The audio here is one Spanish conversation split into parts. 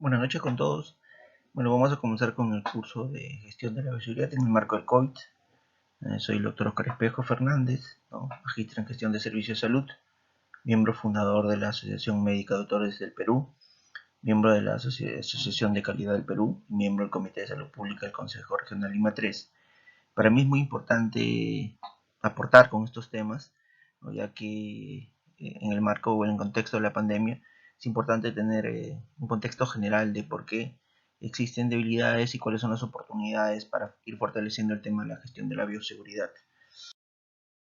Buenas noches con todos. Bueno, vamos a comenzar con el curso de gestión de la bioseguridad en el marco del COVID. Soy el doctor Oscar Espejo Fernández, magíster en gestión de servicios de salud, miembro fundador de la Asociación Médica de Doctores del Perú, miembro de la Asociación de Calidad del Perú y miembro del Comité de Salud Pública del Consejo Regional Lima 3. Para mí es muy importante aportar con estos temas, ya que en el marco o en el contexto de la pandemia es importante tener un contexto general de por qué existen debilidades y cuáles son las oportunidades para ir fortaleciendo el tema de la gestión de la bioseguridad.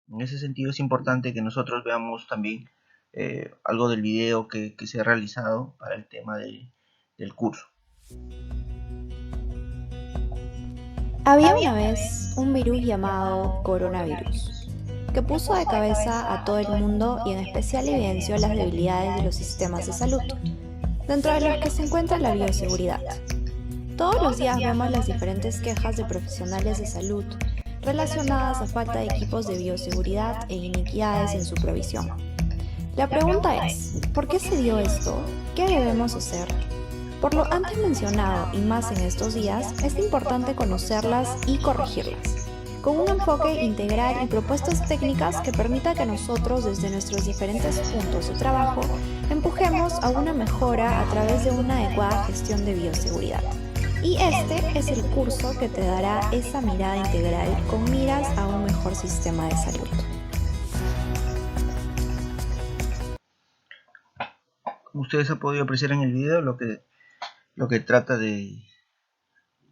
En ese sentido es importante que nosotros veamos también algo del video que se ha realizado para el tema del curso. Había una vez un virus llamado coronavirus, que puso de cabeza a todo el mundo y en especial evidenció las debilidades de los sistemas de salud, dentro de los que se encuentra la bioseguridad. Todos los días vemos las diferentes quejas de profesionales de salud relacionadas a falta de equipos de bioseguridad e inequidades en su provisión. La pregunta es, ¿por qué se dio esto? ¿Qué debemos hacer? Por lo antes mencionado y más en estos días, es importante conocerlas y corregirlas, con un enfoque integral y propuestas técnicas que permita que nosotros desde nuestros diferentes puntos de trabajo empujemos a una mejora a través de una adecuada gestión de bioseguridad. Y este es el curso que te dará esa mirada integral con miras a un mejor sistema de salud. Como ustedes han podido apreciar en el video, lo que trata de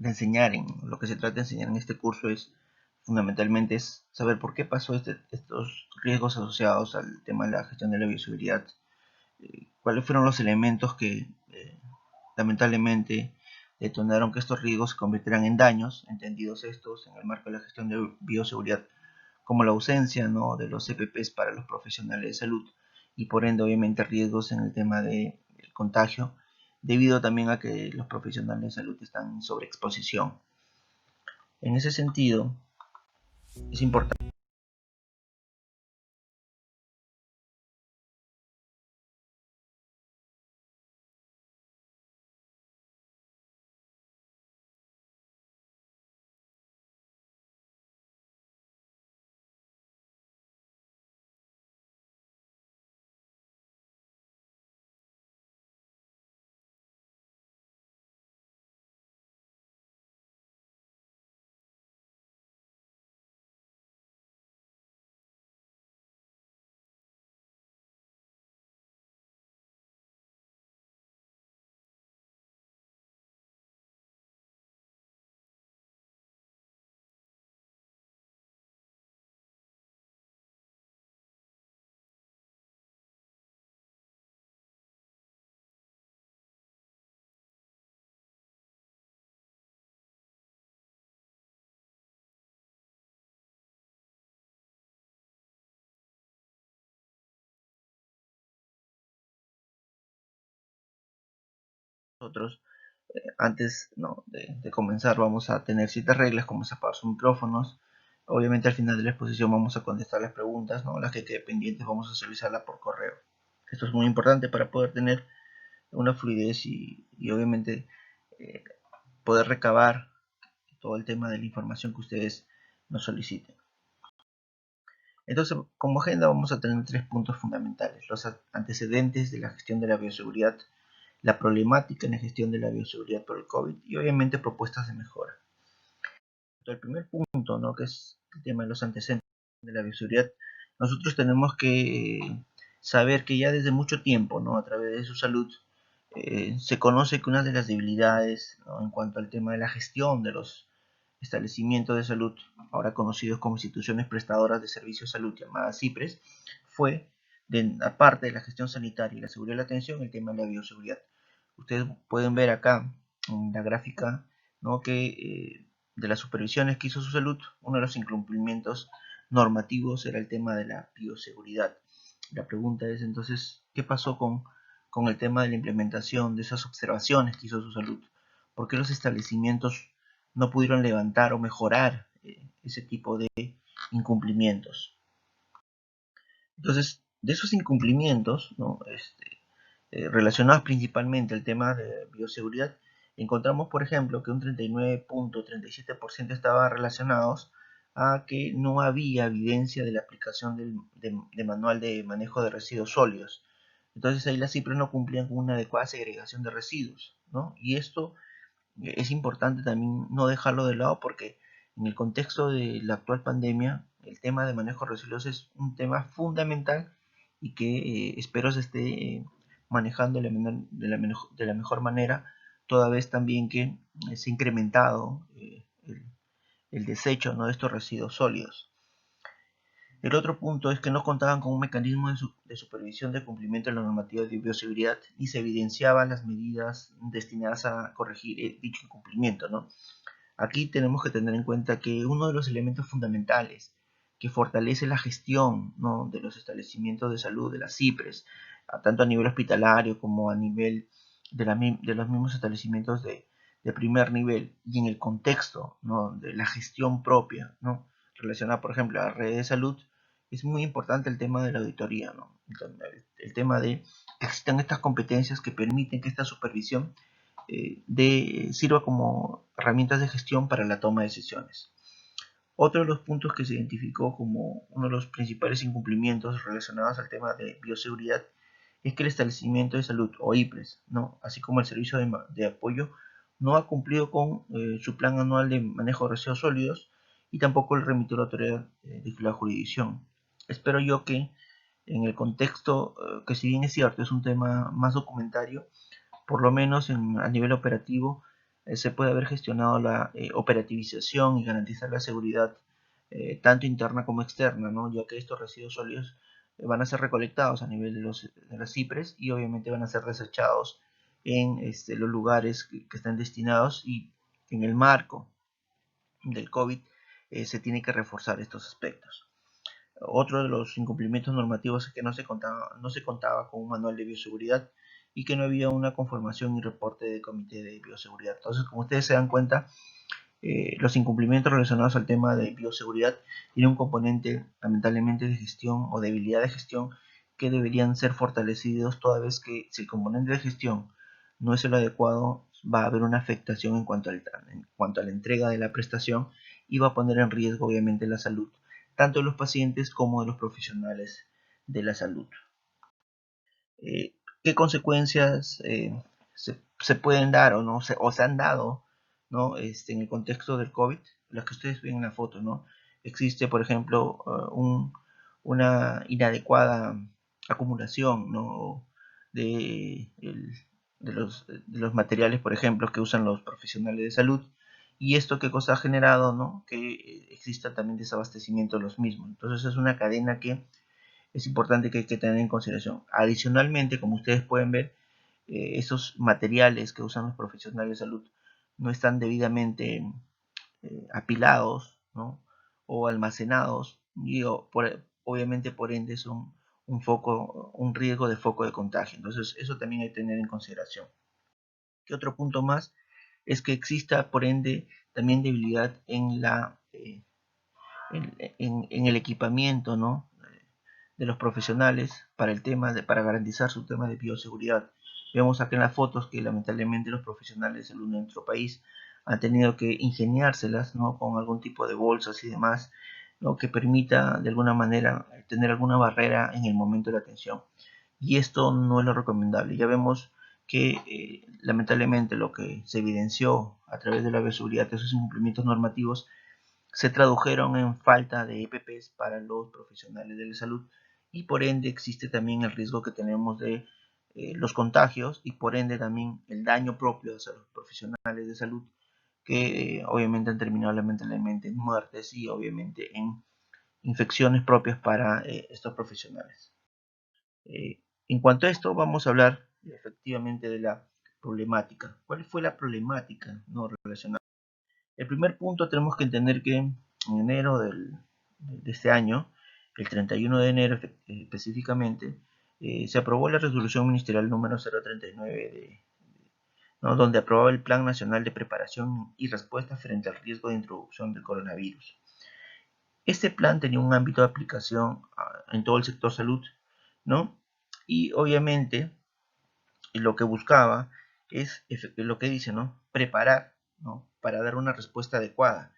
enseñar, lo que se trata de enseñar en este curso es fundamentalmente es saber por qué pasó estos riesgos asociados al tema de la gestión de la bioseguridad, cuáles fueron los elementos que lamentablemente detonaron que estos riesgos se convirtieran en daños, entendidos estos en el marco de la gestión de bioseguridad, como la ausencia, ¿no?, de los EPPs para los profesionales de salud y por ende obviamente riesgos en el tema del contagio, debido también a que los profesionales de salud están en sobreexposición. En ese sentido, es importante nosotros, antes, ¿no?, de comenzar, vamos a tener ciertas reglas como es apagar sus micrófonos. Obviamente al final de la exposición vamos a contestar las preguntas, ¿no?, las que queden pendientes vamos a revisarlas por correo. Esto es muy importante para poder tener una fluidez y obviamente eh, poder recabar todo el tema de la información que ustedes nos soliciten. Entonces, como agenda vamos a tener 3 puntos fundamentales: los antecedentes de la gestión de la bioseguridad, la problemática en la gestión de la bioseguridad por el COVID y obviamente propuestas de mejora. El primer punto, ¿no?, que es el tema de los antecedentes de la bioseguridad, nosotros tenemos que saber que ya desde mucho tiempo, ¿no?, a través de su salud, se conoce que una de las debilidades, ¿no?, en cuanto al tema de la gestión de los establecimientos de salud, ahora conocidos como instituciones prestadoras de servicios de salud, llamadas IPRES, fue, aparte de la gestión sanitaria y la seguridad de la atención, el tema de la bioseguridad. Ustedes pueden ver acá en la gráfica, ¿no?, que de las supervisiones que hizo su salud, uno de los incumplimientos normativos era el tema de la bioseguridad. La pregunta es entonces, ¿qué pasó con el tema de la implementación de esas observaciones que hizo su salud? ¿Por qué los establecimientos no pudieron levantar o mejorar ese tipo de incumplimientos? Entonces, de esos incumplimientos, ¿no?, relacionados principalmente al tema de bioseguridad, encontramos, por ejemplo, que un 39.37% estaban relacionados a que no había evidencia de la aplicación de manual de manejo de residuos sólidos. Entonces ahí las cifras no cumplían con una adecuada segregación de residuos, ¿no? Y esto es importante también no dejarlo de lado porque en el contexto de la actual pandemia, el tema de manejo de residuos es un tema fundamental y que espero se esté manejando de la mejor manera, toda vez también que se ha incrementado el desecho, ¿no?, de estos residuos sólidos. El otro punto es que no contaban con un mecanismo de supervisión de cumplimiento de la normativa de bioseguridad y se evidenciaban las medidas destinadas a corregir dicho incumplimiento, ¿no? Aquí tenemos que tener en cuenta que uno de los elementos fundamentales que fortalece la gestión, ¿no?, de los establecimientos de salud, de las CIPRES, tanto a nivel hospitalario como a nivel de los mismos establecimientos de primer nivel y en el contexto, ¿no?, de la gestión propia, ¿no?, relacionada, por ejemplo, a la red de salud, es muy importante el tema de la auditoría, ¿no? El tema de que existan estas competencias que permiten que esta supervisión sirva como herramientas de gestión para la toma de decisiones. Otro de los puntos que se identificó como uno de los principales incumplimientos relacionados al tema de bioseguridad es que el establecimiento de salud o IPRES, ¿no?, así como el servicio de apoyo, no ha cumplido con su plan anual de manejo de residuos sólidos y tampoco el remitió a la autoridad de la jurisdicción. Espero yo que en el contexto, que si bien es cierto, es un tema más documentario, por lo menos a nivel operativo, se puede haber gestionado la operativización y garantizar la seguridad tanto interna como externa, ¿no?, ya que estos residuos sólidos van a ser recolectados a nivel de las CIPRES y obviamente van a ser desechados en los lugares que están destinados, y en el marco del COVID se tiene que reforzar estos aspectos. Otro de los incumplimientos normativos es que no se contaba con un manual de bioseguridad y que no había una conformación y reporte de comité de bioseguridad. Entonces, como ustedes se dan cuenta, los incumplimientos relacionados al tema de bioseguridad tienen un componente lamentablemente de gestión o debilidad de gestión que deberían ser fortalecidos, toda vez que si el componente de gestión no es el adecuado, va a haber una afectación en cuanto a la entrega de la prestación y va a poner en riesgo obviamente la salud tanto de los pacientes como de los profesionales de la salud. ¿Qué consecuencias se pueden dar o se han dado, ¿no?, en el contexto del COVID? Las que ustedes ven en la foto, ¿no? Existe, por ejemplo, una inadecuada acumulación, ¿no?, de, de los materiales, por ejemplo, que usan los profesionales de salud. ¿Y esto qué cosa ha generado, no? Que exista también desabastecimiento de los mismos. Entonces es una cadena que es importante que hay que tener en consideración. Adicionalmente, como ustedes pueden ver, esos materiales que usan los profesionales de salud no están debidamente apilados, ¿no?, o almacenados, y obviamente por ende son un riesgo de foco de contagio. Entonces eso también hay que tener en consideración. ¿Qué otro punto más? Es que exista por ende también debilidad en el equipamiento, ¿no?, de los profesionales para para garantizar su tema de bioseguridad. Vemos acá en las fotos que lamentablemente los profesionales de salud de nuestro país han tenido que ingeniárselas, ¿no?, con algún tipo de bolsas y demás, ¿no?, que permita de alguna manera tener alguna barrera en el momento de la atención. Y esto no es lo recomendable. Ya vemos que lamentablemente lo que se evidenció a través de la bioseguridad, de esos incumplimientos normativos, se tradujeron en falta de EPPs para los profesionales de la salud, y por ende existe también el riesgo que tenemos de los contagios y por ende también el daño propio hacia los profesionales de salud que obviamente han terminado lamentablemente en muertes y obviamente en infecciones propias para estos profesionales. En cuanto a esto, vamos a hablar efectivamente de la problemática. ¿Cuál fue la problemática no relacionada? El primer punto, tenemos que entender que en enero de este año, el 31 de enero específicamente, se aprobó la resolución ministerial número 039 ¿no?, donde aprobaba el Plan Nacional de Preparación y Respuesta frente al riesgo de introducción del coronavirus. Este plan tenía un ámbito de aplicación en todo el sector salud, ¿no? Y obviamente y lo que buscaba es lo que dice, ¿no? Preparar, ¿no? Para dar una respuesta adecuada.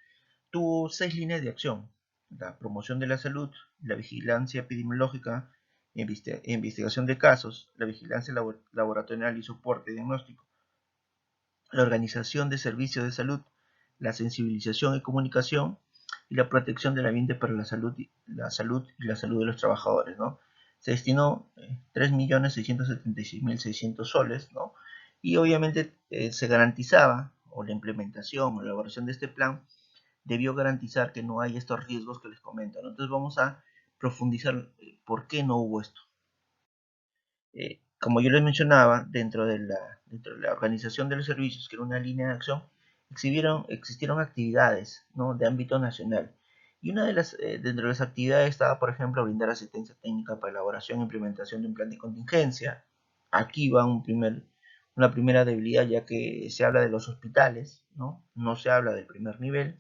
Tuvo 6 líneas de acción: la promoción de la salud, la vigilancia epidemiológica, investigación de casos, la vigilancia laboratorial y soporte diagnóstico, la organización de servicios de salud, la sensibilización y comunicación, y la protección del ambiente para la salud y la salud de los trabajadores, ¿no? Se destinó 3.676.600 soles, ¿no? Y obviamente se garantizaba, o la implementación o la elaboración de este plan debió garantizar que no hay estos riesgos que les comento, ¿no? Entonces vamos a profundizar por qué no hubo esto. Como yo les mencionaba, dentro de la organización de los servicios, que era una línea de acción, existieron actividades, ¿no? De ámbito nacional. Y una de dentro de las actividades estaba, por ejemplo, brindar asistencia técnica para elaboración e implementación de un plan de contingencia. Aquí va una primera debilidad, ya que se habla de los hospitales, ¿no? No se habla del primer nivel.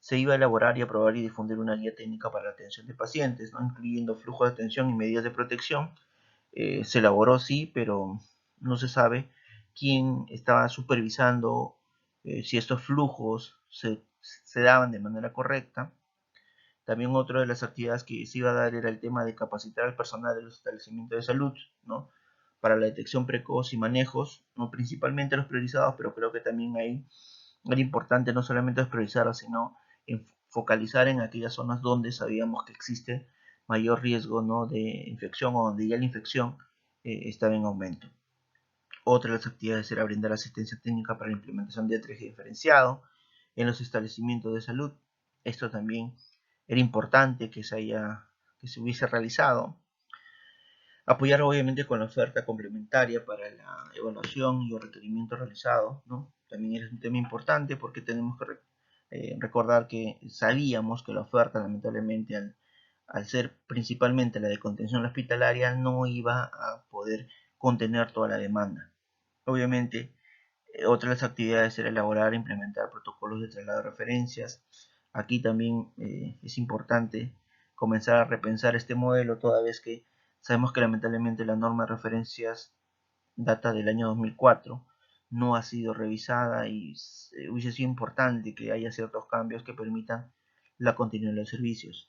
Se iba a elaborar y aprobar y difundir una guía técnica para la atención de pacientes, ¿no? Incluyendo flujo de atención y medidas de protección. Se elaboró, sí, pero no se sabe quién estaba supervisando, si estos flujos se daban de manera correcta. También otra de las actividades que se iba a dar era el tema de capacitar al personal de los establecimientos de salud, ¿no? Para la detección precoz y manejos, ¿no? Principalmente los priorizados, pero creo que también ahí era importante no solamente priorizar, sino focalizar en aquellas zonas donde sabíamos que existe mayor riesgo, ¿no? De infección, o donde ya la infección estaba en aumento. Otra de las actividades era brindar asistencia técnica para la implementación de triaje diferenciado en los establecimientos de salud. Esto también era importante que se hubiese realizado. Apoyar obviamente con la oferta complementaria para la evaluación y el requerimiento realizado, ¿no? También es un tema importante, porque tenemos que recordar que sabíamos que la oferta, lamentablemente, al ser principalmente la de contención hospitalaria, no iba a poder contener toda la demanda. Obviamente, otra de las actividades era elaborar e implementar protocolos de traslado de referencias. Aquí también es importante comenzar a repensar este modelo, toda vez que sabemos que lamentablemente la norma de referencias data del año 2004, no ha sido revisada, y hubiese sido importante que haya ciertos cambios que permitan la continuidad de los servicios.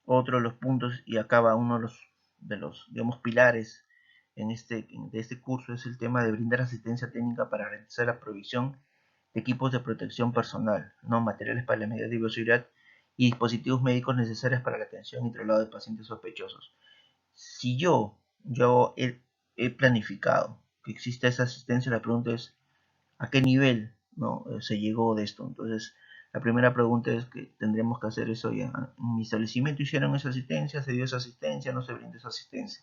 Otro de los puntos, y acaba uno de los digamos, pilares de este curso, es el tema de brindar asistencia técnica para garantizar la provisión de equipos de protección personal, ¿no? Materiales para la medidas de bioseguridad y dispositivos médicos necesarios para la atención y traslado de pacientes sospechosos. Si yo he planificado que exista esa asistencia, la pregunta es a qué nivel, ¿no? Se llegó de esto. Entonces, la primera pregunta es que tendremos que hacer eso ya. En mi establecimiento hicieron esa asistencia, se dio esa asistencia, no se brindó esa asistencia.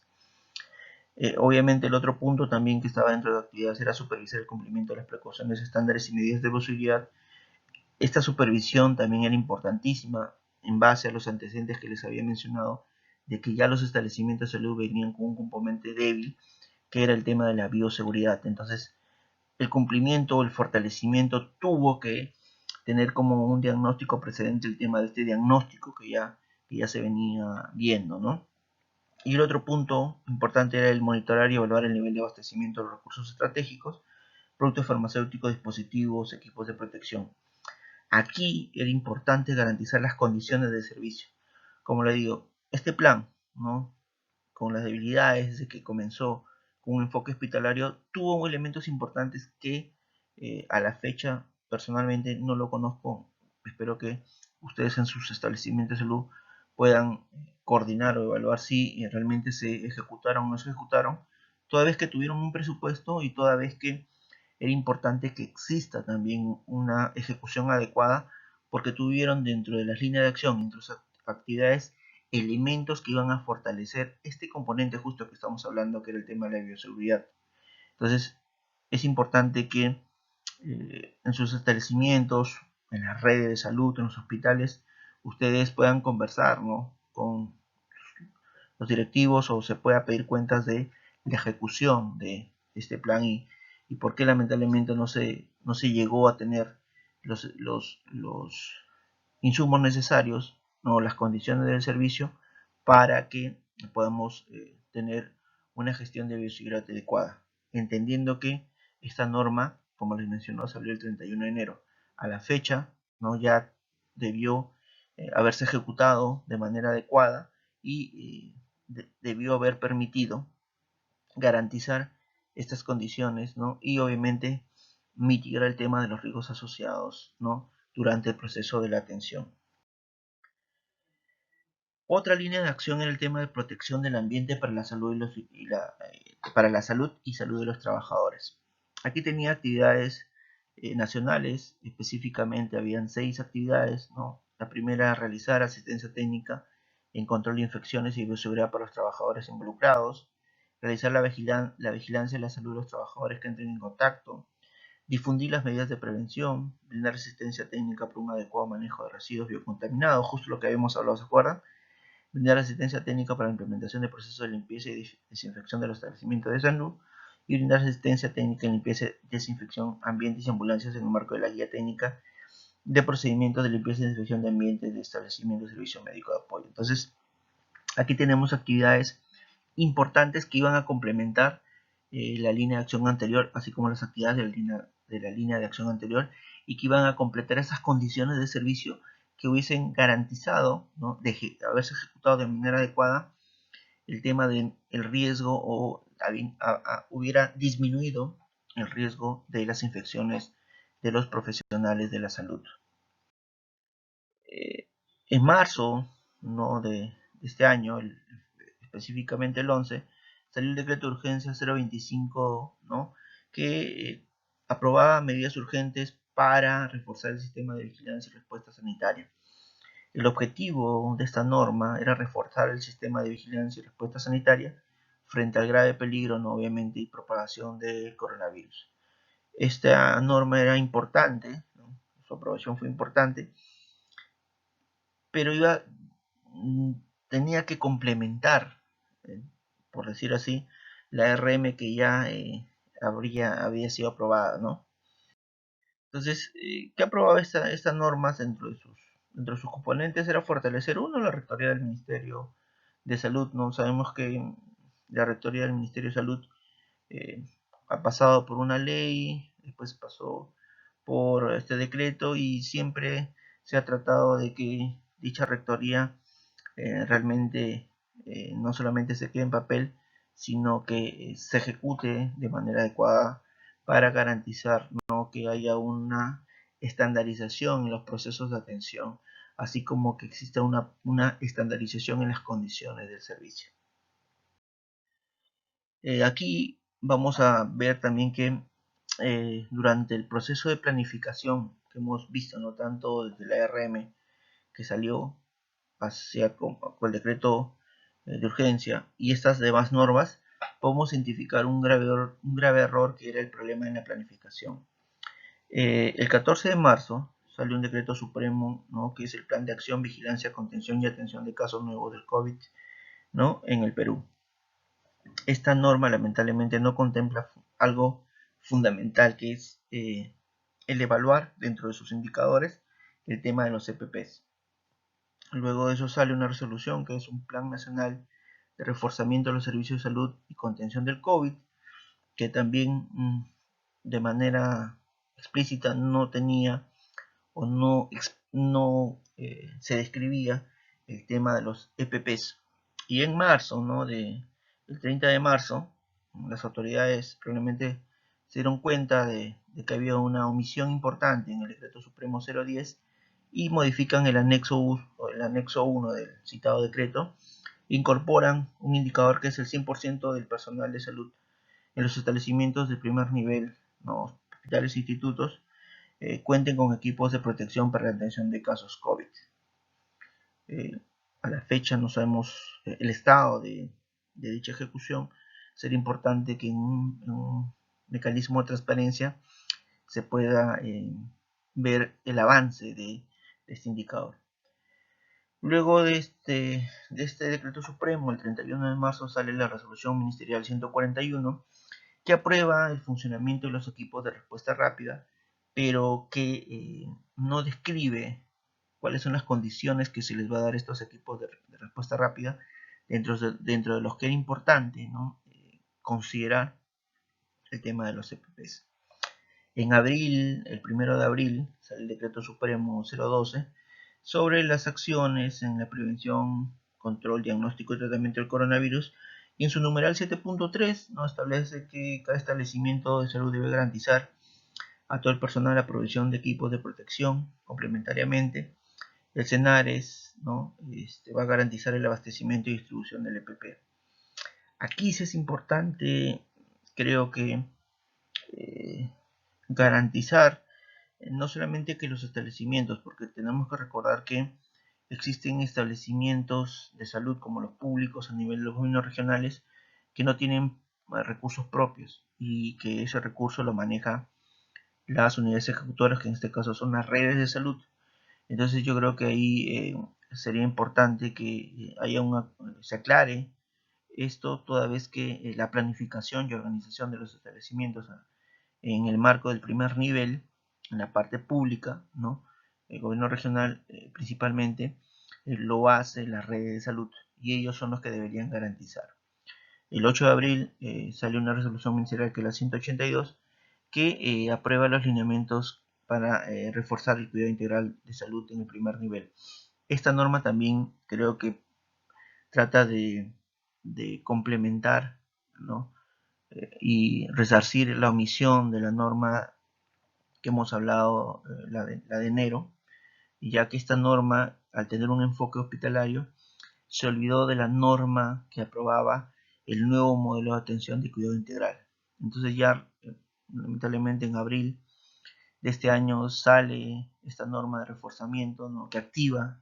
Obviamente el otro punto también que estaba dentro de actividades era supervisar el cumplimiento de las precauciones, estándares y medidas de bioseguridad. Esta supervisión también era importantísima en base a los antecedentes que les había mencionado, de que ya los establecimientos de salud venían con un componente débil, que era el tema de la bioseguridad. Entonces, el cumplimiento o el fortalecimiento tuvo que tener como un diagnóstico precedente el tema de este diagnóstico que ya se venía viendo, ¿no? Y el otro punto importante era el monitorar y evaluar el nivel de abastecimiento de los recursos estratégicos, productos farmacéuticos, dispositivos, equipos de protección. Aquí era importante garantizar las condiciones de servicio. Como le digo, este plan, ¿no? Con las debilidades desde que comenzó con un enfoque hospitalario, tuvo elementos importantes que a la fecha personalmente no lo conozco. Espero que ustedes en sus establecimientos de salud puedan coordinar o evaluar si realmente se ejecutaron o no se ejecutaron, toda vez que tuvieron un presupuesto y toda vez que era importante que exista también una ejecución adecuada, porque tuvieron dentro de las líneas de acción, entre sus actividades, elementos que iban a fortalecer este componente justo que estamos hablando, que era el tema de la bioseguridad. Entonces, es importante que en sus establecimientos, en las redes de salud, en los hospitales, ustedes puedan conversar, ¿no? Con los directivos, o se pueda pedir cuentas de la ejecución de este plan, y por qué lamentablemente no se llegó a tener los insumos necesarios, ¿no? Las condiciones del servicio para que podamos tener una gestión de bioseguridad adecuada. entendiendo que esta norma, como les mencionó, salió el 31 de enero. A la fecha, ¿no? Ya debió haberse ejecutado de manera adecuada y debió haber permitido garantizar estas condiciones, ¿no? Y obviamente mitigar el tema de los riesgos asociados, ¿no? Durante el proceso de la atención. Otra línea de acción era el tema de protección del ambiente para la salud para la salud y salud de los trabajadores. Aquí tenía actividades nacionales, específicamente habían 6 actividades, ¿no? La primera, realizar asistencia técnica en control de infecciones y bioseguridad para los trabajadores involucrados, realizar la vigilancia de la salud de los trabajadores que entren en contacto, difundir las medidas de prevención, brindar asistencia técnica para un adecuado manejo de residuos biocontaminados, justo lo que habíamos hablado, ¿se acuerdan? Brindar asistencia técnica para la implementación de procesos de limpieza y desinfección de los establecimientos de salud y brindar asistencia técnica en limpieza, desinfección, ambientes y ambulancias en el marco de la guía técnica de procedimientos de limpieza y desinfección de ambientes de establecimientos de servicio médico de apoyo. Entonces, aquí tenemos actividades importantes que iban a complementar la línea de acción anterior, así como las actividades de la línea de acción anterior, y que iban a completar esas condiciones de servicio que hubiesen garantizado, ¿no?, de haberse ejecutado de manera adecuada el tema del riesgo o hubiera disminuido el riesgo de las infecciones de los profesionales de la salud. En marzo, ¿no?, de este año, específicamente el 11, salió el decreto de urgencia 025, ¿no?, que aprobaba medidas urgentes para reforzar el sistema de vigilancia y respuesta sanitaria. El objetivo de esta norma era reforzar el sistema de vigilancia y respuesta sanitaria frente al grave peligro, ¿no?, obviamente, y propagación del coronavirus. Esta norma era importante, ¿no?, su aprobación fue importante, pero tenía que complementar, por decir así, la RM que ya había sido aprobada, ¿no? Entonces, ¿qué aprobaba esta norma dentro de sus componentes? Era fortalecer, uno, la rectoría del Ministerio de Salud, ¿no? Sabemos que la rectoría del Ministerio de Salud eh, ha pasado por una ley, después pasó por este decreto y siempre se ha tratado de que dicha rectoría realmente no solamente se quede en papel, sino que se ejecute de manera adecuada para garantizar, ¿no?, que haya una estandarización en los procesos de atención, así como que exista una estandarización en las condiciones del servicio. Aquí vamos a ver también que durante el proceso de planificación que hemos visto, no tanto desde la RM que salió hacia con el decreto de urgencia y estas demás normas, podemos identificar un grave error que era el problema en la planificación. El 14 de marzo salió un decreto supremo, ¿no?, que es el Plan de Acción, Vigilancia, Contención y Atención de Casos Nuevos del COVID, ¿no?, en el Perú. Esta norma lamentablemente no contempla algo fundamental, que es el evaluar dentro de sus indicadores el tema de los EPPs. Luego de eso sale una resolución que es un Plan Nacional de Reforzamiento de los Servicios de Salud y Contención del COVID, que también de manera explícita no tenía o no se describía el tema de los EPPs. Y en marzo, ¿no?, el 30 de marzo, las autoridades probablemente se dieron cuenta de que había una omisión importante en el decreto supremo 010 y modifican el anexo 1 del citado decreto, incorporan un indicador que es el 100% del personal de salud en los establecimientos de primer nivel, ¿no?, hospitales e institutos, cuenten con equipos de protección para la atención de casos COVID. A la fecha no sabemos el estado de dicha ejecución. Sería importante que en un mecanismo de transparencia se pueda ver el avance de este indicador. Luego de este decreto supremo, el 31 de marzo sale la resolución ministerial 141, que aprueba el funcionamiento de los equipos de respuesta rápida, pero que no describe cuáles son las condiciones que se les va a dar a estos equipos de respuesta rápida, dentro de los que era importante, ¿no?, considerar el tema de los EPPs. En abril, el 1 de abril, sale el decreto supremo 012 sobre las acciones en la prevención, control, diagnóstico y tratamiento del coronavirus, y en su numeral 7.3 ¿no? establece que cada establecimiento de salud debe garantizar a todo el personal la provisión de equipos de protección. Complementariamente, el CENARES ¿no? Va a garantizar el abastecimiento y distribución del EPP. Aquí sí es importante, creo que, garantizar no solamente que los establecimientos, porque tenemos que recordar que existen establecimientos de salud como los públicos a nivel de los gobiernos regionales que no tienen recursos propios y que ese recurso lo maneja las unidades ejecutoras, que en este caso son las redes de salud. Entonces yo creo que ahí sería importante que se aclare esto, toda vez que la planificación y organización de los establecimientos en el marco del primer nivel, en la parte pública, ¿no? El gobierno regional principalmente lo hace las redes de salud y ellos son los que deberían garantizar. El 8 de abril salió una resolución ministerial, que es la 182, que aprueba los lineamientos para reforzar el cuidado integral de salud en el primer nivel. Esta norma también creo que trata de complementar, ¿no? Y resarcir la omisión de la norma que hemos hablado, la de enero, ya que esta norma, al tener un enfoque hospitalario, se olvidó de la norma que aprobaba el nuevo modelo de atención de cuidado integral. Entonces ya, lamentablemente, en abril de este año sale esta norma de reforzamiento, ¿no? que activa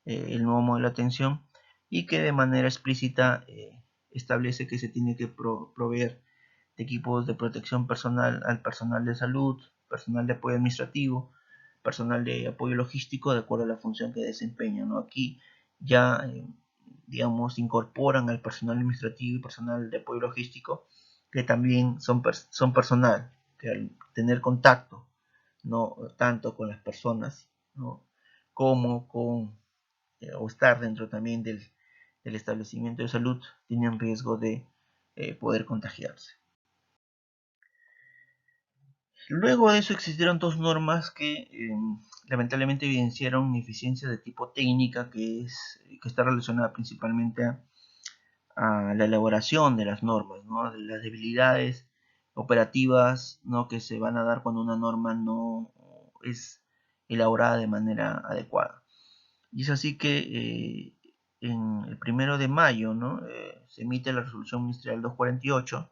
el nuevo modelo de atención y que de manera explícita establece que se tiene que proveer de equipos de protección personal al personal de salud, personal de apoyo administrativo, personal de apoyo logístico, de acuerdo a la función que desempeñan, ¿no? Aquí ya, digamos, incorporan al personal administrativo y personal de apoyo logístico, que también son personal, que al tener contacto, no tanto con las personas, ¿no? como con o estar dentro también del establecimiento de salud, tienen riesgo de poder contagiarse. Luego de eso existieron dos normas que lamentablemente evidenciaron ineficiencia de tipo técnica, que está relacionada principalmente a la elaboración de las normas, ¿no? De las debilidades operativas, ¿no? que se van a dar cuando una norma no es elaborada de manera adecuada. Y es así que en el 1 de mayo, ¿no? Se emite la resolución ministerial 248,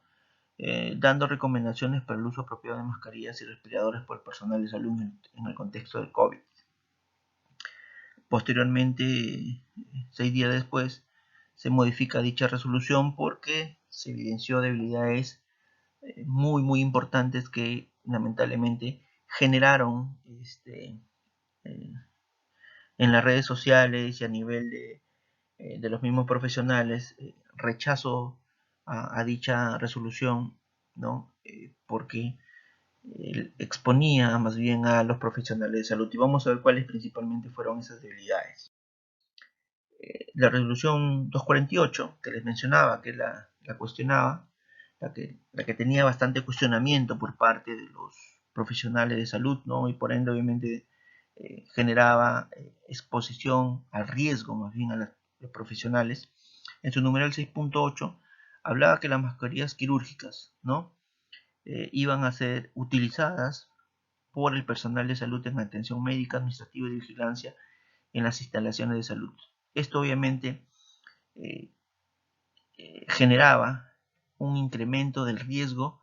dando recomendaciones para el uso apropiado de mascarillas y respiradores por el personal de salud en el contexto del COVID. Posteriormente, 6 días después, se modifica dicha resolución porque se evidenció debilidades muy importantes que lamentablemente generaron en las redes sociales y a nivel de los mismos profesionales rechazo a dicha resolución, ¿no? Porque exponía más bien a los profesionales de salud. Y vamos a ver cuáles principalmente fueron esas debilidades. La resolución 248, que les mencionaba, que la cuestionaba, la que tenía bastante cuestionamiento por parte de los profesionales de salud, ¿no? Y por ende, obviamente, generaba exposición al riesgo, más bien a los profesionales. En su numeral 6.8 hablaba que las mascarillas quirúrgicas, ¿no? Iban a ser utilizadas por el personal de salud en atención médica, administrativa y de vigilancia en las instalaciones de salud. Esto obviamente eh, generaba un incremento del riesgo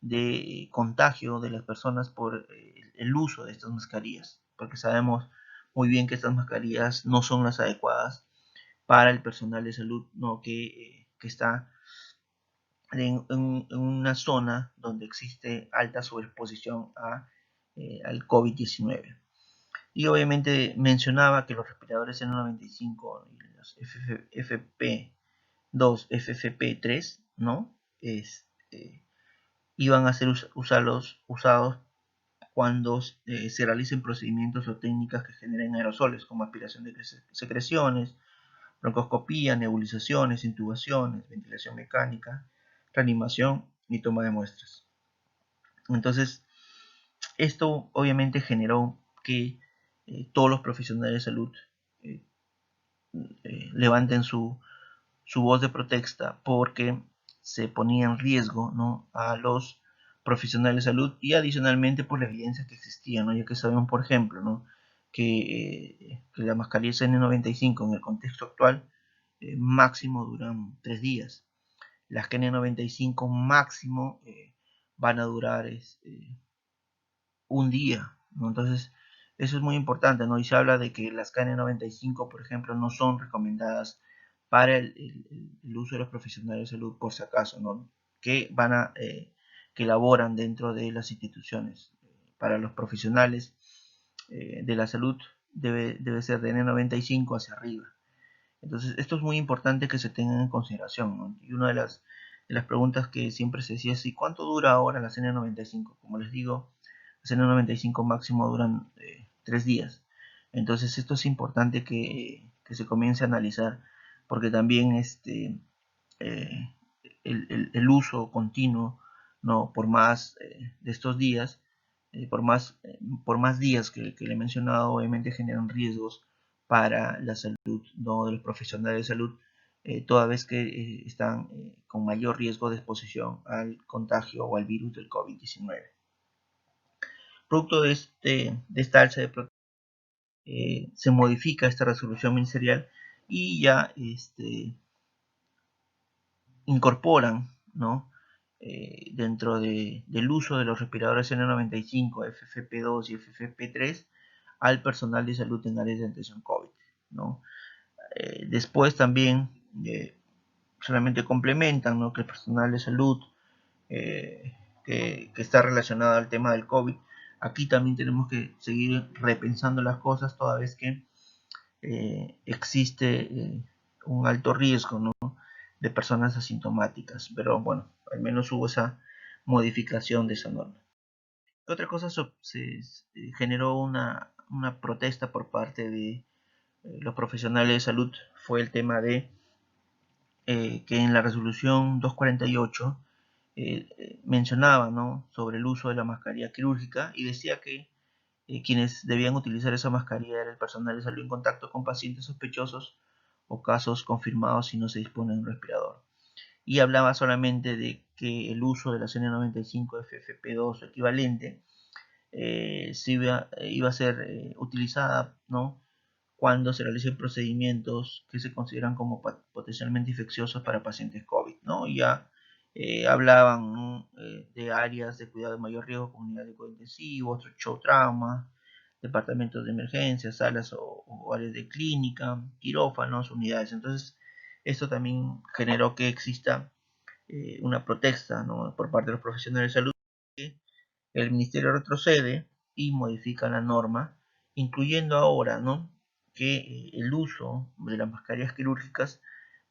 de contagio de las personas por el uso de estas mascarillas, porque sabemos muy bien que estas mascarillas no son las adecuadas para el personal de salud, ¿no? que está en una zona donde existe alta sobreexposición al COVID-19. Y obviamente mencionaba que los respiradores N95 y los FFP2, FFP3, ¿no? Iban a ser usados cuando se realicen procedimientos o técnicas que generen aerosoles, como aspiración de secreciones, broncoscopía, nebulizaciones, intubaciones, ventilación mecánica, reanimación ni toma de muestras. Entonces, esto obviamente generó que todos los profesionales de salud eh, levanten su voz de protesta porque se ponía en riesgo, ¿no?, a los profesionales de salud y adicionalmente por la evidencia que existía, ¿no?, ya que sabemos, por ejemplo, ¿no?, que la mascarilla N95 en el contexto actual máximo duran 3 días. Las KN95 máximo van a durar un día, ¿no? Entonces, eso es muy importante, ¿no? Y se habla de que las KN95, por ejemplo, no son recomendadas para el uso de los profesionales de salud, por si acaso, ¿no? Que van a, que laboran dentro de las instituciones. Para los profesionales de la salud debe ser de N95 hacia arriba. Entonces, esto es muy importante que se tenga en consideración, ¿no? Y una de las preguntas que siempre se decía es, ¿y cuánto dura ahora la N95? Como les digo, las N95 máximo duran 3 días. Entonces, esto es importante que se comience a analizar, porque también eh, el uso continuo, ¿no?, por más de estos días, por más días que le he mencionado, obviamente generan riesgos para la salud, ¿no?, de los profesionales de salud, toda vez que están con mayor riesgo de exposición al contagio o al virus del COVID-19. Producto de esta alza de protección, se modifica esta resolución ministerial y ya incorporan, ¿no?, dentro del uso de los respiradores N95, FFP2 y FFP3 al personal de salud en áreas de atención COVID, ¿no? Después también solamente complementan, ¿no?, que el personal de salud que está relacionado al tema del COVID, aquí también tenemos que seguir repensando las cosas toda vez que existe un alto riesgo, ¿no?, de personas asintomáticas, pero bueno, al menos hubo esa modificación de esa norma. Otra cosa, se generó una protesta por parte de los profesionales de salud, fue el tema de que en la resolución 248 mencionaba, ¿no?, sobre el uso de la mascarilla quirúrgica y decía que quienes debían utilizar esa mascarilla era el personal de salud en contacto con pacientes sospechosos o casos confirmados si no se dispone de un respirador. Y hablaba solamente de que el uso de la N95 FFP2 equivalente iba a ser utilizada, ¿no?, cuando se realicen procedimientos que se consideran como potencialmente infecciosos para pacientes COVID, ¿no? Ya hablaban, ¿no?, de áreas de cuidado de mayor riesgo, como unidades de cuidado intensivo, show trauma, departamentos de emergencia, salas o áreas de clínica, quirófanos, unidades. Entonces, esto también generó que exista una protesta, ¿no?, por parte de los profesionales de salud. El ministerio retrocede y modifica la norma, incluyendo ahora, ¿no?, que el uso de las mascarillas quirúrgicas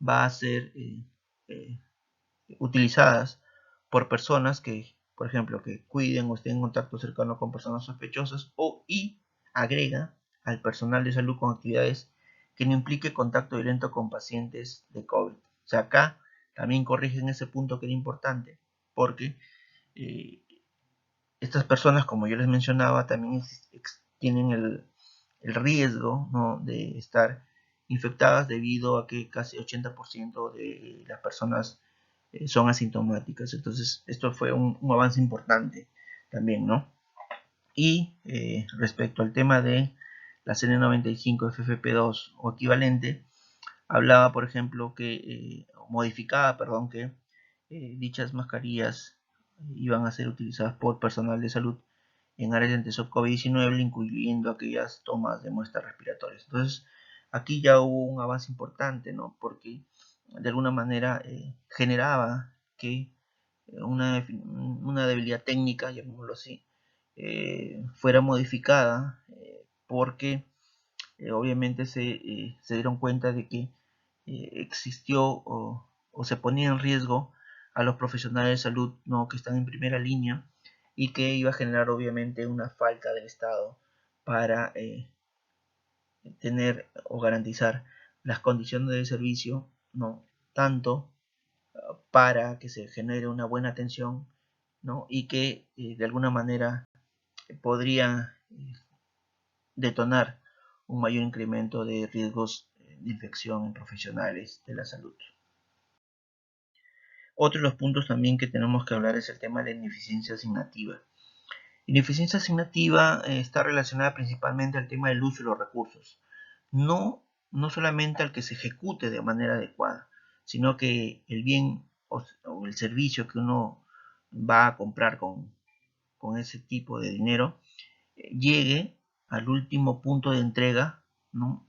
va a ser utilizadas por personas que, por ejemplo, que cuiden o estén en contacto cercano con personas sospechosas, y agrega al personal de salud con actividades que no implique contacto directo con pacientes de COVID. O sea, acá también corrigen ese punto que era importante, porque eh, estas personas, como yo les mencionaba, también tienen el riesgo, ¿no?, de estar infectadas debido a que casi 80% de las personas son asintomáticas. Entonces, esto fue un avance importante también, ¿no? Y respecto al tema de la N95 FFP2 o equivalente, hablaba, por ejemplo, que modificaba, perdón, que dichas mascarillas iban a ser utilizadas por personal de salud en áreas de atención COVID-19, incluyendo aquellas tomas de muestras respiratorias. Entonces, aquí ya hubo un avance importante, ¿no?, porque de alguna manera generaba que una debilidad técnica, llamémoslo así, fuera modificada, porque obviamente se dieron cuenta de que existió o se ponía en riesgo a los profesionales de salud, ¿no?, que están en primera línea, y que iba a generar obviamente una falta del Estado para tener o garantizar las condiciones de servicio, ¿no?, tanto para que se genere una buena atención, ¿no? Y que de alguna manera podría detonar un mayor incremento de riesgos de infección en profesionales de la salud. Otro de los puntos también que tenemos que hablar es el tema de la ineficiencia asignativa. Ineficiencia asignativa está relacionada principalmente al tema del uso de los recursos, no solamente al que se ejecute de manera adecuada, sino que el bien o el servicio que uno va a comprar con ese tipo de dinero llegue al último punto de entrega, ¿no?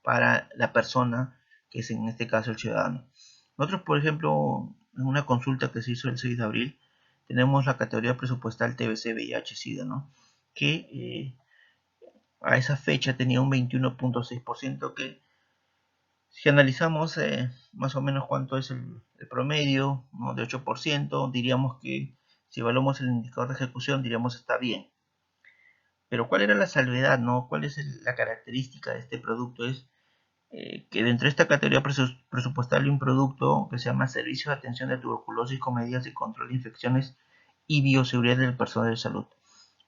Para la persona, que es en este caso el ciudadano. Nosotros, por ejemplo, en una consulta que se hizo el 6 de abril, tenemos la categoría presupuestal TBC, VIH-Sida, ¿no? Que a esa fecha tenía un 21.6%, que si analizamos más o menos cuánto es el promedio, ¿no? De 8%, diríamos que si evaluamos el indicador de ejecución, diríamos está bien. Pero ¿cuál era la salvedad, no? ¿Cuál es la característica de este producto? Es que dentro de esta categoría presupuestal hay un producto que se llama Servicio de Atención de Tuberculosis con medidas de control de infecciones y bioseguridad del personal de salud.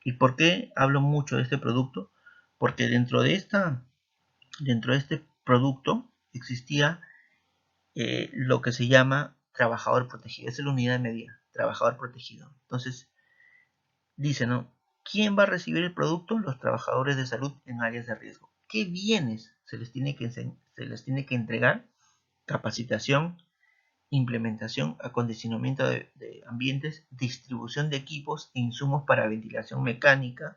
¿Y por qué hablo mucho de este producto? Porque dentro de este producto existía lo que se llama trabajador protegido. Esa es la unidad de medida, trabajador protegido. Entonces, dice, ¿no? ¿Quién va a recibir el producto? Los trabajadores de salud en áreas de riesgo. ¿Qué bienes se les tiene que entregar? Capacitación, implementación, acondicionamiento de ambientes, distribución de equipos e insumos para ventilación mecánica,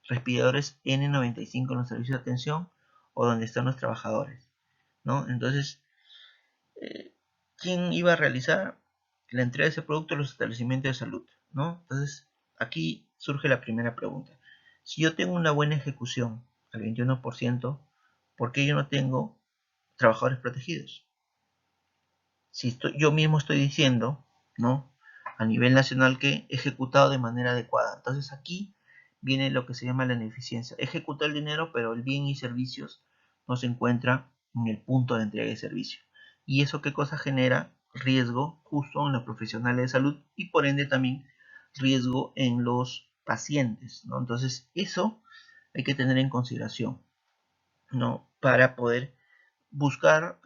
respiradores N95 en los servicios de atención o donde están los trabajadores, ¿no? Entonces, ¿quién iba a realizar la entrega de ese producto a los establecimientos de salud, ¿no? Entonces, aquí surge la primera pregunta. Si yo tengo una buena ejecución al 21%, ¿por qué yo no tengo trabajadores protegidos? Si yo mismo estoy diciendo, ¿no? A nivel nacional que he ejecutado de manera adecuada. Entonces aquí viene lo que se llama la ineficiencia. Ejecuta el dinero, pero el bien y servicios no se encuentra en el punto de entrega de servicio. ¿Y eso qué cosa genera? Riesgo justo en los profesionales de salud y por ende también riesgo en los pacientes, ¿no? Entonces eso hay que tener en consideración, ¿no? Para poder buscar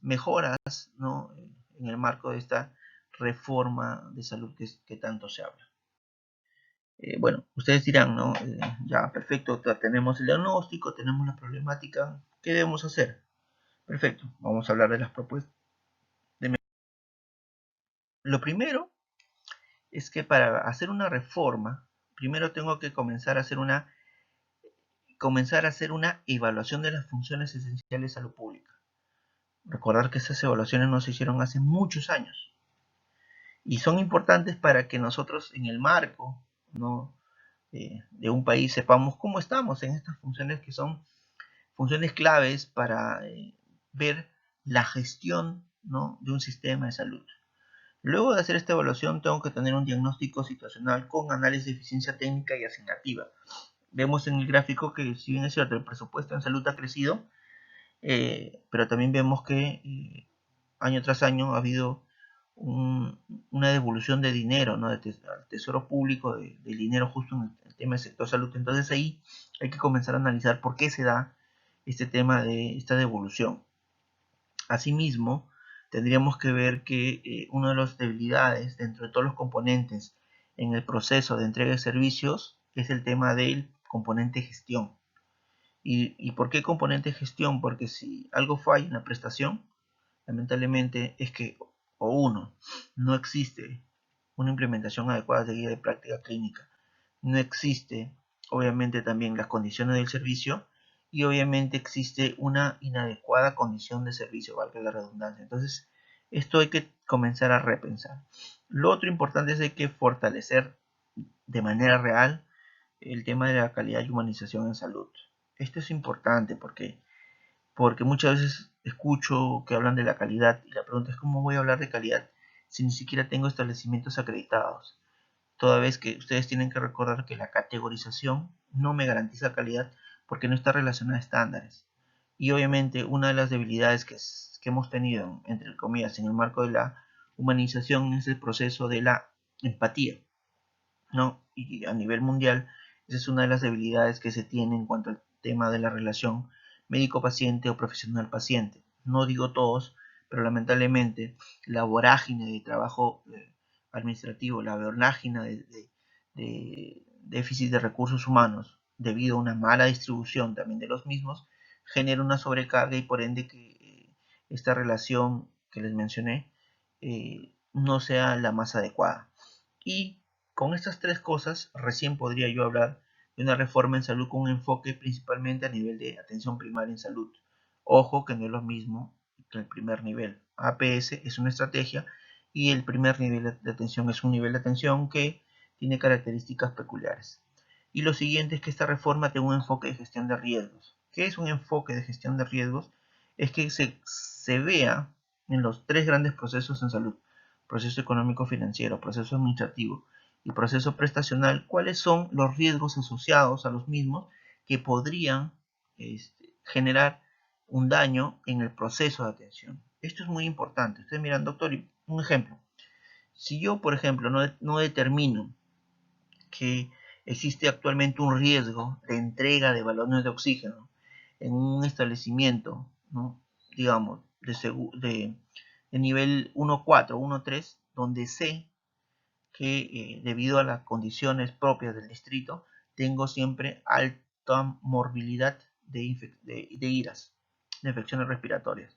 mejoras, ¿no? En el marco de esta reforma de salud que tanto se habla. Bueno, ustedes dirán, ¿no? Ya, perfecto, tenemos el diagnóstico, tenemos la problemática, ¿qué debemos hacer? Perfecto, vamos a hablar de las propuestas. Lo primero es que para hacer una reforma, primero tengo que comenzar a hacer una evaluación de las funciones esenciales de salud pública. Recordar que esas evaluaciones no se hicieron hace muchos años. Y son importantes para que nosotros en el marco, ¿no? de un país sepamos cómo estamos en estas funciones que son funciones claves para ver la gestión, ¿no? de un sistema de salud. Luego de hacer esta evaluación tengo que tener un diagnóstico situacional con análisis de eficiencia técnica y asignativa. Vemos en el gráfico que si bien es cierto el presupuesto en salud ha crecido, pero también vemos que año tras año ha habido una devolución de dinero, ¿no? al tesoro público, del dinero justo en el tema del sector salud. Entonces ahí hay que comenzar a analizar por qué se da este tema de esta devolución. Asimismo, tendríamos que ver que una de las debilidades dentro de todos los componentes en el proceso de entrega de servicios es el tema del componente gestión. ¿Y por qué componente gestión? Porque si algo falla en la prestación, lamentablemente es que no existe una implementación adecuada de guía de práctica clínica, no existe obviamente también las condiciones del servicio y obviamente existe una inadecuada condición de servicio, valga la redundancia. Entonces, esto hay que comenzar a repensar. Lo otro importante es que hay que fortalecer de manera real el tema de la calidad y humanización en salud. Esto es importante porque muchas veces escucho que hablan de la calidad y la pregunta es ¿cómo voy a hablar de calidad si ni siquiera tengo establecimientos acreditados? Toda vez que ustedes tienen que recordar que la categorización no me garantiza calidad porque no está relacionada a estándares. Y obviamente una de las debilidades que que hemos tenido, entre comillas, en el marco de la humanización es el proceso de la empatía, ¿no? Y a nivel mundial, esa es una de las debilidades que se tiene en cuanto al tema de la relación médico-paciente o profesional-paciente. No digo todos, pero lamentablemente la vorágine de trabajo administrativo, la vorágine de déficit de recursos humanos, debido a una mala distribución también de los mismos, genera una sobrecarga y por ende que esta relación que les mencioné no sea la más adecuada. Y con estas tres cosas recién podría yo hablar de una reforma en salud con un enfoque principalmente a nivel de atención primaria en salud. Ojo que no es lo mismo que el primer nivel. APS es una estrategia y el primer nivel de atención es un nivel de atención que tiene características peculiares. Y lo siguiente es que esta reforma tiene un enfoque de gestión de riesgos. ¿Qué es un enfoque de gestión de riesgos? Es que se vea en los tres grandes procesos en salud: proceso económico financiero, proceso administrativo y proceso prestacional, cuáles son los riesgos asociados a los mismos que podrían generar un daño en el proceso de atención. Esto es muy importante. Ustedes miran, doctor, un ejemplo. Si yo, por ejemplo, no determino que existe actualmente un riesgo de entrega de balones de oxígeno en un establecimiento, ¿no? Digamos, de nivel 1.4, 1.3, donde sé que debido a las condiciones propias del distrito, tengo siempre alta morbilidad de IRAS, de infecciones respiratorias.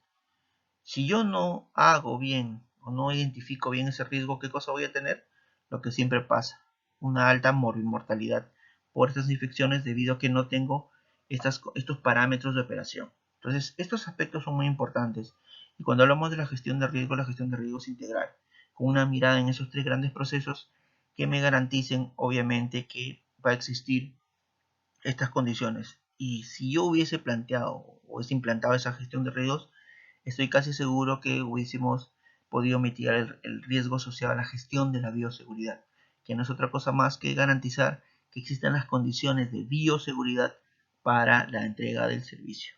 Si yo no hago bien o no identifico bien ese riesgo, ¿qué cosa voy a tener? Lo que siempre pasa, una alta mortalidad por estas infecciones debido a que no tengo estos parámetros de operación. Entonces, estos aspectos son muy importantes. Y cuando hablamos de la gestión de riesgo es integral, con una mirada en esos tres grandes procesos que me garanticen, obviamente, que va a existir estas condiciones. Y si yo hubiese planteado o hubiese implantado esa gestión de riesgos, estoy casi seguro que hubiésemos podido mitigar el riesgo asociado a la gestión de la bioseguridad, que no es otra cosa más que garantizar que existan las condiciones de bioseguridad para la entrega del servicio.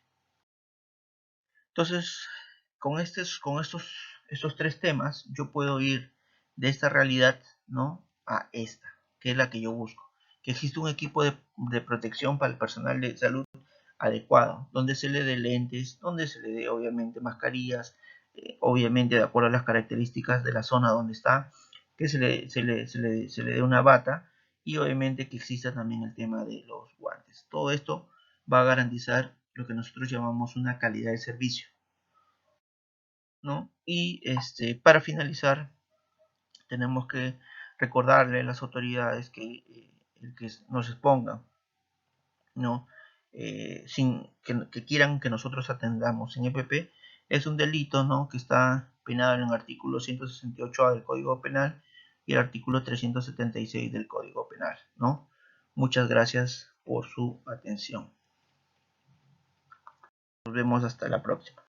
Entonces, con estos tres temas, yo puedo ir de esta realidad, ¿no?, a esta, que es la que yo busco. Que existe un equipo de protección para el personal de salud adecuado, donde se le dé lentes, donde se le dé obviamente mascarillas, obviamente de acuerdo a las características de la zona donde está, que se le dé una bata y obviamente que exista también el tema de los guantes. Todo esto va a garantizar lo que nosotros llamamos una calidad de servicio, ¿no? Y para finalizar, tenemos que recordarle a las autoridades que el que nos expongan, ¿no? Sin que quieran que nosotros atendamos en EPP es un delito, ¿no?, que está penado en el artículo 168A del Código Penal y el artículo 376 del Código Penal, ¿no? Muchas gracias por su atención. Nos vemos hasta la próxima.